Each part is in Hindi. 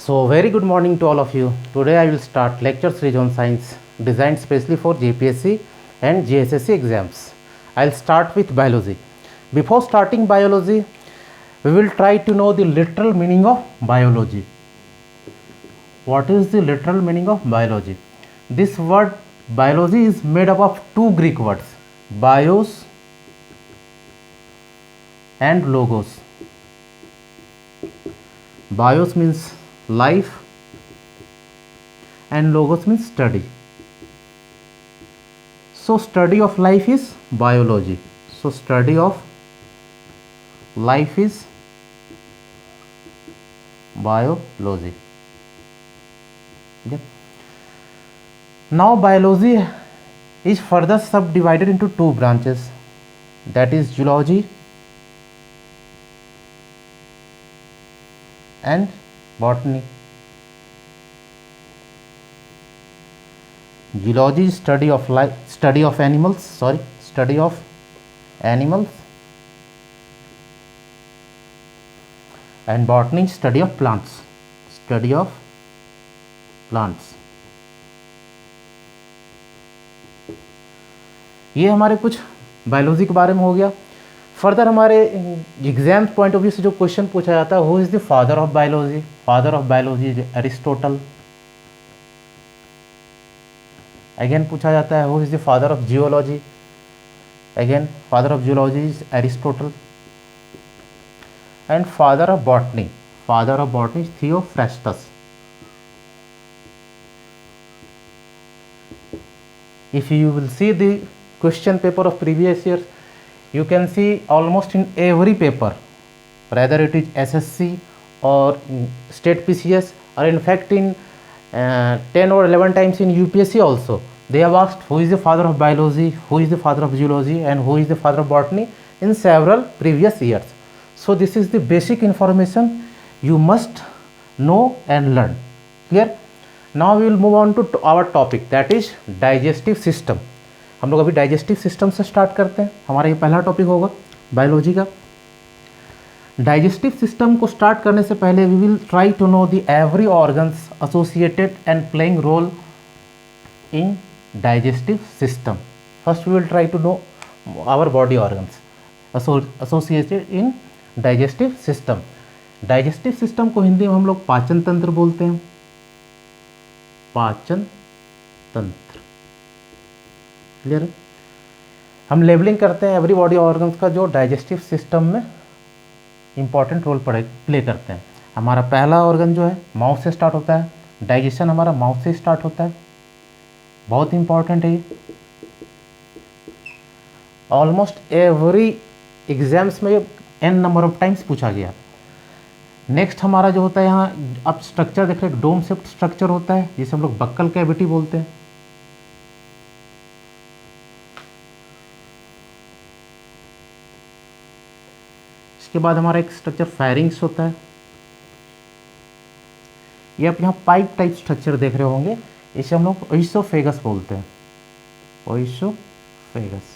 So, very good morning to all of you. Today I will start lecture series on science designed specially for JPSC and JSSC exams. I'll start with biology. Before starting biology, we will try to know the literal meaning of biology. What is the literal meaning of biology? This word biology is made up of two Greek words, bios and logos. Bios means life and logos means study. So study of life is biology. So study of life is biology. Yep. Now biology is further subdivided into two branches, that is zoology and botany. Zoology is study of animals, and botany study of plants. ये हमारे कुछ बायोलॉजी के बारे में हो गया। फर्दर हमारे एग्जाम पॉइंट ऑफ व्यू से जो क्वेश्चन पूछा जाता है, who is the father of biology? Father of biology is Aristotle. Again पूछा जाता है, who is the father of geology? Again father of geology is Aristotle. And father of botany is Theophrastus. If you will see the question paper of previous years, you can see almost in every paper, whether it is SSC or state PCS, or in fact in 10 or 11 times in UPSC also, they have asked who is the father of biology, who is the father of zoology, and who is the father of botany in several previous years. So this is the basic information you must know and learn. Clear? Now we will move on to our topic, that is digestive system. हम लोग अभी डाइजेस्टिव सिस्टम से स्टार्ट करते हैं। हमारा ये पहला टॉपिक होगा बायोलॉजी का। डाइजेस्टिव सिस्टम को स्टार्ट करने से पहले we will try to know the every organs associated and playing role in digestive system. First we will try to know our body organs associated in digestive system. Digestive system को हिंदी में हम लोग पाचन तंत्र बोलते हैं। पाचन तंत्र क्लियर है? हम लेबलिंग करते हैं एवरी बॉडी ऑर्गन्स का जो डाइजेस्टिव सिस्टम में इंपॉर्टेंट रोल प्ले करते हैं। हमारा पहला ऑर्गन जो है माउथ से स्टार्ट होता है। डाइजेशन हमारा माउथ से स्टार्ट होता है, बहुत इंपॉर्टेंट है ये। ऑलमोस्ट एवरी एग्जाम्स में एन नंबर ऑफ टाइम्स पूछा गया। नेक्स्ट हमारा जो होता है, यहाँ आप स्ट्रक्चर देख रहे हैं, डोम शेप्ड स्ट्रक्चर होता है जिसे हम लोग बक्कल कैविटी बोलते हैं। इसके बाद हमारा एक स्ट्रक्चर फेरिंग्स होता है। ये आप यहाँ पाइप टाइप स्ट्रक्चर देख रहे होंगे, इसे हम लोग ओइसोफेगस बोलते हैं। ओइसोफेगस।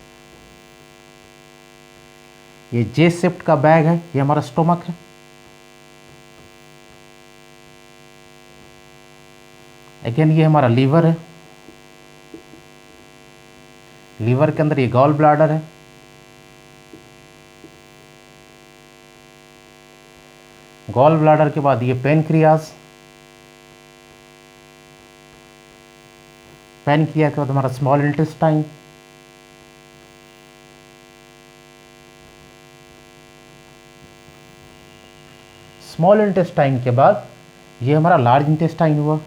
ये जे शेप्ड का बैग है, ये हमारा स्टोमक है। अगेन ये हमारा लीवर है। लीवर के अंदर ये गॉल ब्लैडर है। गॉल ब्लैडर के बाद ये पेनक्रियाज। पेनक्रिया के बाद हमारा स्मॉल इंटेस्टाइन। स्मॉल इंटेस्टाइन के बाद ये हमारा लार्ज इंटेस्टाइन हुआ।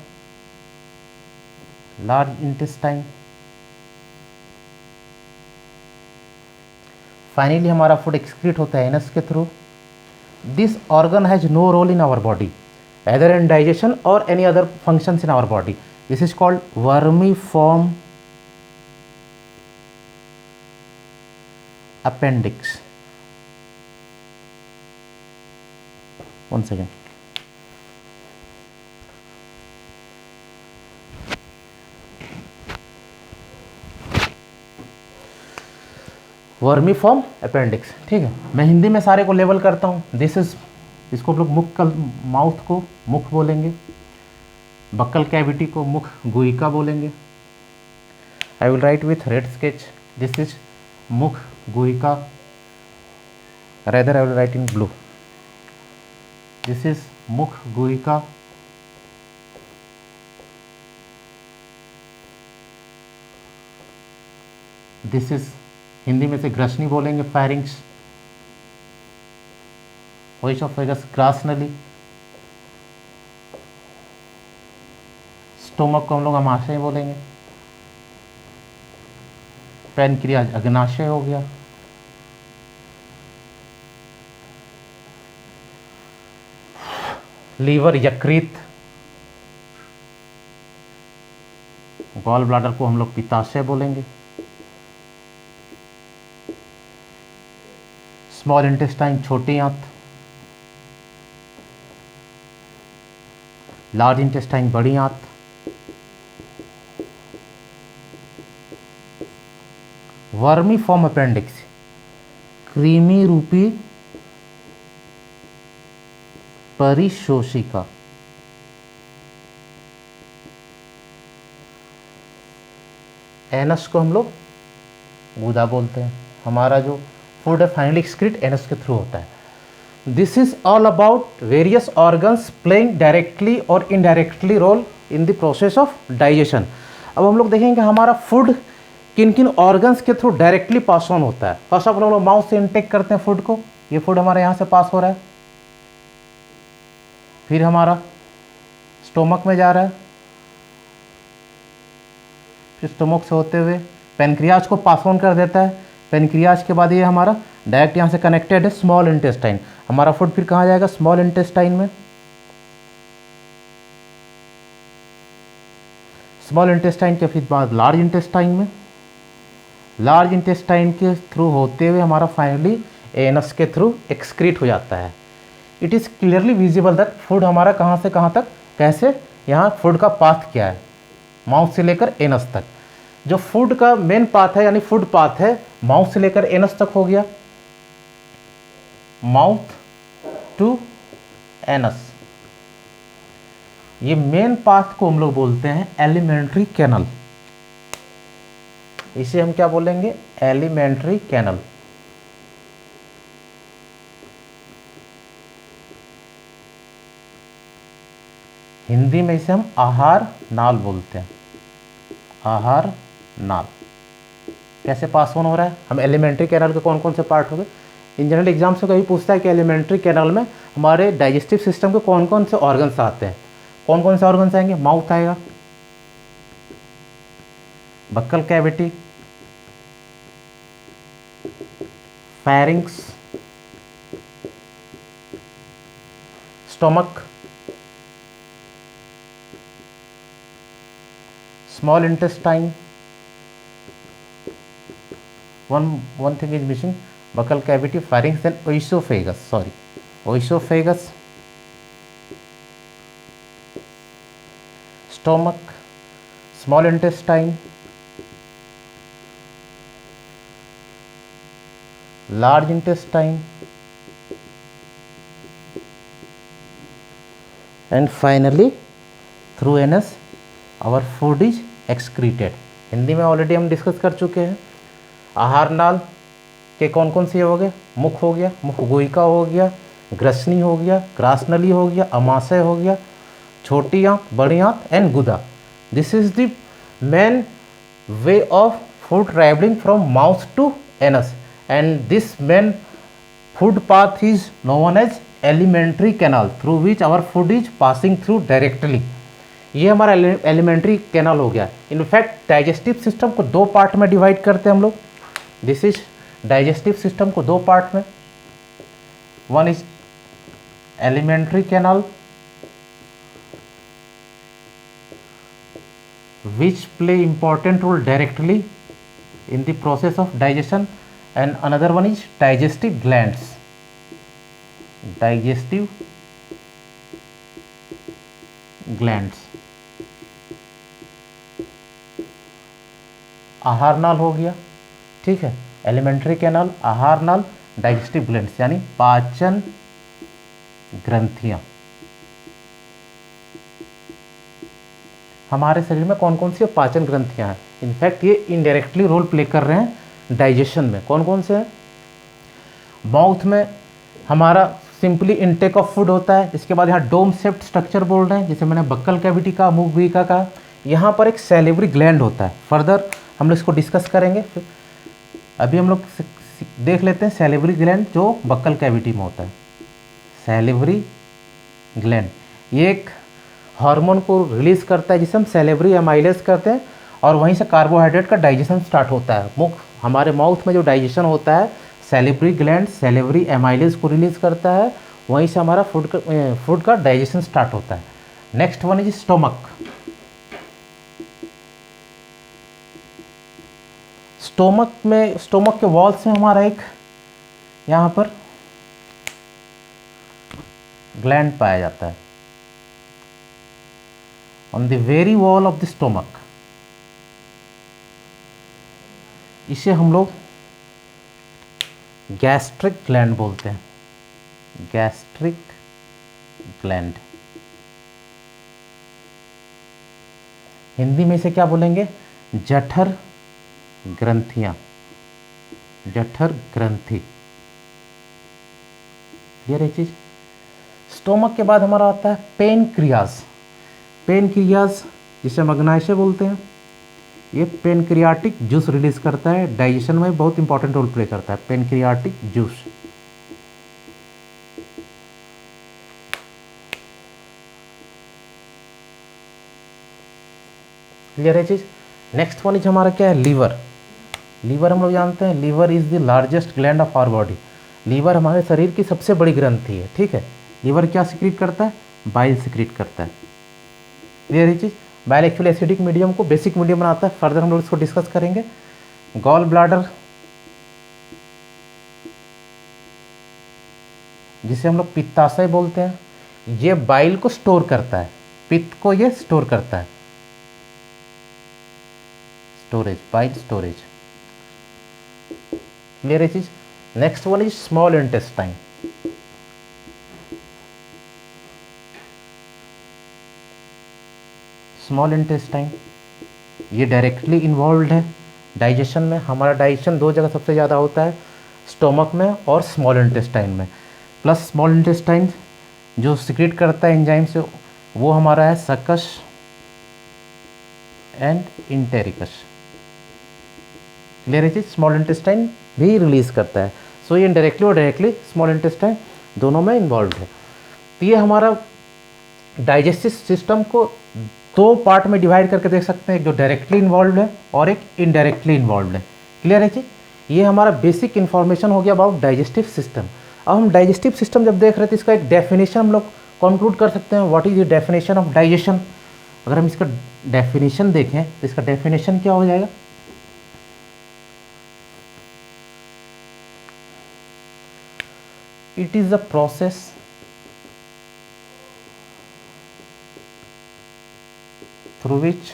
Large intestine. फाइनली हमारा फूड एक्सक्रीट होता है एनस के through. This organ has no role in our body either in digestion or any other functions in our body. This is called vermiform appendix. One second. Vermiform appendix. ठीक है, मैं हिंदी में सारे को लेबल करता हूँ। दिस इज इसको हम लोग मुख कल माउथ को मुख बोलेंगे, बक्कल कैविटी को मुख गुहिका बोलेंगे। I will write with red sketch, this is मुख गुहिका, rather I will write in blue, this is मुख गुहिका, दिस इज हिंदी में से ग्रसनी बोलेंगे फायरिंग्स, ओइसोफेगस ग्रास नली, स्टोमक को हम लोग अमाशय बोलेंगे, पैनक्रियाज अग्नाशय हो गया, लीवर यकृत, गॉल ब्लाडर को हम लोग पित्ताशय बोलेंगे, स्मॉल इंटेस्टाइन छोटी आंत, लार्ज इंटेस्टाइन बड़ी आंत, वर्मी फॉर्म अपेंडिक्स कृमि रूपी परिशोषिका, एनस को हम लोग गुदा बोलते हैं। हमारा जो फूड है फाइनली एक्सक्रीट एनस के थ्रू होता है। This is all about various organs playing directly और indirectly role in the process of digestion. अब हम लोग देखेंगे हमारा फूड किन किन ऑर्गन्स के थ्रू डायरेक्टली पास ऑन होता है। फर्स्ट ऑफ ऑल हम लोग माउथ से इनटेक करते हैं फूड को, ये फूड हमारे यहाँ से पास हो रहा है, फिर हमारा स्टोमक में जा रहा है, फिर स्टोमक से होते हुए पेनक्रियाज को पास ऑन कर देता है। पेनक्रियाज के बाद ये हमारा डायरेक्ट यहाँ से कनेक्टेड है स्मॉल इंटेस्टाइन। हमारा फूड फिर कहाँ जाएगा? स्मॉल इंटेस्टाइन में। स्मॉल इंटेस्टाइन के फिर बाद लार्ज इंटेस्टाइन में। लार्ज इंटेस्टाइन के थ्रू होते हुए हमारा फाइनली एनस के थ्रू एक्सक्रीट हो जाता है। It is clearly visible that food हमारा कहाँ से कहाँ तक, कैसे, यहाँ फूड का पाथ क्या है, माउथ से लेकर एनस तक। जो फूड का मेन पाथ है यानी फूड पाथ है माउथ से लेकर एनस तक हो गया, माउथ टू एनस। ये मेन पाथ को हम लोग बोलते हैं एलिमेंट्री कैनल। इसे हम क्या बोलेंगे? Alimentary canal. हिंदी में इसे हम आहार नाल बोलते हैं। आहार नाल कैसे पास ऑन हो रहा है? हम एलिमेंट्री कैनल के कौन कौन से पार्ट हो गए? इन जनरल एग्जाम से कभी पूछता है कि एलिमेंट्री कैनल में हमारे डाइजेस्टिव सिस्टम के कौन कौन से ऑर्गन्स आते हैं। कौन कौन से ऑर्गन्स आएंगे? माउथ आएगा, buccal cavity, pharynx, stomach, small intestine, one thing is missing, buccal cavity, pharynx, then oesophagus, oesophagus, stomach, small intestine, large intestine, and finally through anus our food is excreted। Hindi में ऑलरेडी हम डिस्कस कर चुके हैं। आहार नाल के कौन कौन से हो गए? मुख हो गया, मुख गुहिका हो गया, ग्रसनी हो गया, ग्रासनली हो गया, अमाशय हो गया, छोटी आंत, बड़ी आंत एंड गुदा। This is the main way of food travelling from mouth to anus and this main food path is known as alimentary canal through which our food is passing through directly. ये हमारा एलिमेंट्री कैनाल हो गया। इनफैक्ट डाइजेस्टिव सिस्टम को दो पार्ट में डिवाइड करते हैं हम लोग। दिस इज डाइजेस्टिव सिस्टम को दो पार्ट में, one is alimentary canal which play important role directly in the process of digestion, and another one is digestive glands, digestive glands। आहार नाल हो गया, ठीक है, एलिमेंट्री कैनाल, आहार नाल, डाइजेस्टिव ग्लैंड्स यानी पाचन ग्रंथियां। हमारे शरीर में कौन कौन सी पाचन ग्रंथियां हैं? इनफैक्ट ये इनडायरेक्टली रोल प्ले कर रहे हैं डाइजेशन में। कौन कौन से हैं? माउथ में हमारा सिंपली इनटेक ऑफ फूड होता है। इसके बाद यहाँ डोम शेप्ड स्ट्रक्चर बोल रहे हैं, जैसे मैंने बक्कल कैविटी का, मुखविका का। यहाँ पर एक सैलिवरी ग्लैंड होता है। फर्दर हम लोग इसको डिस्कस करेंगे। अभी हम लोग देख लेते हैं सैलिवरी ग्लैंड जो बक्कल कैविटी में होता है। सैलिवरी ग्लैंड ये एक हार्मोन को रिलीज करता है जिसे हम सैलिवरी एमाइलेज करते हैं, और वहीं से कार्बोहाइड्रेट का डाइजेशन स्टार्ट होता है। हमारे माउथ में जो डाइजेशन होता है, सैलिवरी ग्लैंड सैलिवरी एमाइलेज को रिलीज करता है, वहीं से हमारा फूड का डाइजेशन स्टार्ट होता है। Next one is stomach. Stomach के वॉल्स में हमारा एक यहाँ पर ग्लैंड पाया जाता है on the very wall of the stomach. इसे हम लोग गैस्ट्रिक ग्लैंड बोलते हैं। गैस्ट्रिक ग्लैंड हिंदी में इसे क्या बोलेंगे? जठर ग्रंथियां। जठर ग्रंथि। क्लियर है चीज? स्टोमक के बाद हमारा आता है पेनक्रियाज। पेनक्रियाज जिसे हम अग्नाशय बोलते हैं, ये पेनक्रियाटिक जूस रिलीज करता है। डाइजेशन में बहुत इंपॉर्टेंट रोल प्ले करता है पेनक्रियाटिक जूस। क्लियर है चीज? नेक्स्ट वन इज हमारा क्या है? लीवर। लीवर हम लोग जानते हैं, liver is the largest gland of our body. Liver हमारे शरीर की सबसे बड़ी ग्रंथि है। ठीक है, लीवर क्या सिक्रीट करता है? बाइल सिक्रीट करता है। क्लियर है चीज? बाइल एक्चुअली एसिडिक मीडियम को बेसिक मीडियम बनाता है। फर्दर हम लोग इसको डिस्कस करेंगे। गॉल ब्लैडर जिसे हम लोग पित्ताशय बोलते हैं, ये बाइल को स्टोर करता है, पित्त को ये स्टोर करता है। Storage, bile storage. क्लियर है चीज? Next one is small intestine. Small intestine ये डायरेक्टली इन्वॉल्व है डाइजेशन में। हमारा डाइजेशन दो जगह सबसे ज़्यादा होता है, स्टोमक में और स्मॉल इंटेस्टाइन में। प्लस स्मॉल इंटेस्टाइन जो सिक्रेट करता है एंजाइम से, वो हमारा है सकस एंड इंटेरिकस। क्लियर है चीज? स्मॉल इंटेस्टाइन भी रिलीज करता है। सो ये इनडायरेक्टली और डायरेक्टली स्मॉल इंटेस्टाइन दोनों में इन्वॉल्व है। तो ये हमारा डाइजेस्टिव सिस्टम को दो पार्ट में डिवाइड करके देख सकते हैं, एक जो डायरेक्टली इन्वॉल्व है और एक इनडायरेक्टली इन्वॉल्व है। क्लियर है जी? ये हमारा बेसिक इन्फॉर्मेशन हो गया अबाउट डाइजेस्टिव सिस्टम। अब हम डाइजेस्टिव सिस्टम जब देख रहे थे, इसका एक डेफिनेशन हम लोग कंक्लूड कर सकते हैं। What is the definition of digestion? अगर हम इसका डेफिनेशन देखें तो इसका डेफिनेशन क्या हो जाएगा? It is the process through which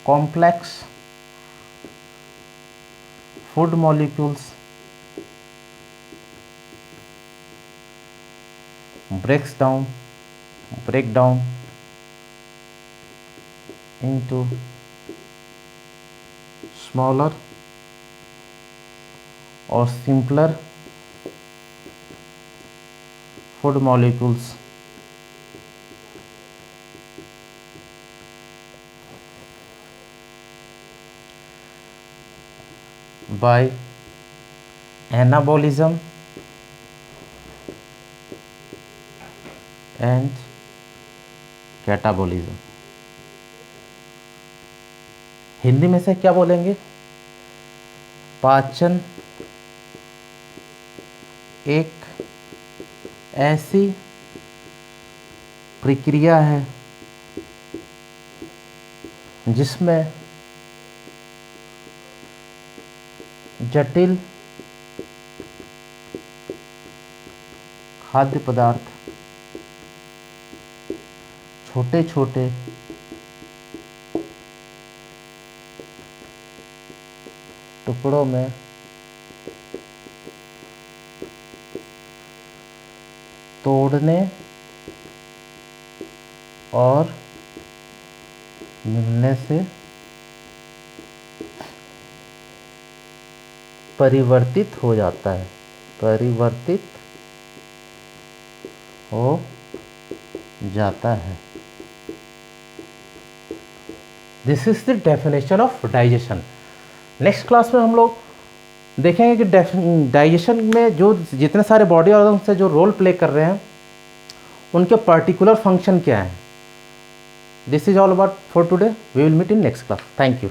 complex food molecules break down into smaller or simpler food molecules by anabolism and catabolism. Hindi में से क्या बोलेंगे? पाचन एक ऐसी प्रक्रिया है जिसमें जटिल खाद्य पदार्थ छोटे छोटे टुकड़ों में तोड़ने और मिलने से परिवर्तित हो जाता है, परिवर्तित हो जाता है। This is the definition of digestion. Next class में हम लोग देखेंगे कि डाइजेशन में जो जितने सारे बॉडी ऑर्गन से जो रोल प्ले कर रहे हैं उनके पर्टिकुलर फंक्शन क्या है। This is all about for today. We will meet in next class. Thank you.